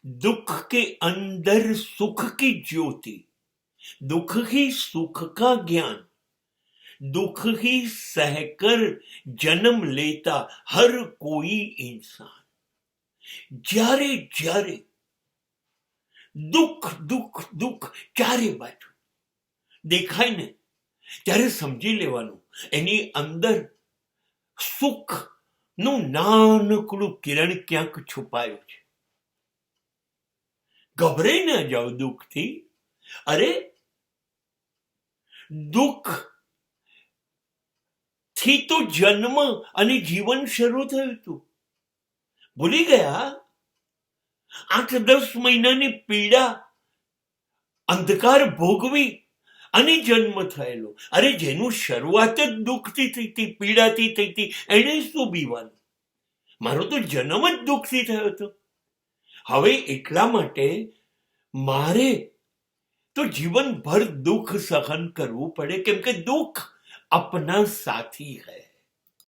दुख के अंदर सुख की ज्योति, दुख ही सुख का ज्ञान, दुख ही सहकर जन्म लेता हर कोई इंसान। જ્યારે જ્યારે દુઃખ દુઃખ દુઃખ ચારે બાજુ દેખાય ને ત્યારે સમજી લેવાનું એની અંદર સુખનું નાનકડું કિરણ ક્યાંક છુપાયું છે. ગભરાઈ ના જાઓ દુઃખથી. અરે દુઃખ થી તો જન્મ અને જીવન શરૂ થયું હતું. ભૂલી ગયા? 8-10 મહિનાની પીડા અંધકાર ભોગવી અને જન્મ થયેલો. અરે જેનું શરૂઆત જ દુઃખથી થઈ હતી, પીડાથી થઈ હતી, એને શું બીવાનું? મારો તો જન્મ જ દુઃખથી થયો હતો. હવે એટલા માટે મારે તો જીવનભર દુઃખ સહન કરવું પડે, કેમ કે દુઃખ अपना साथी है.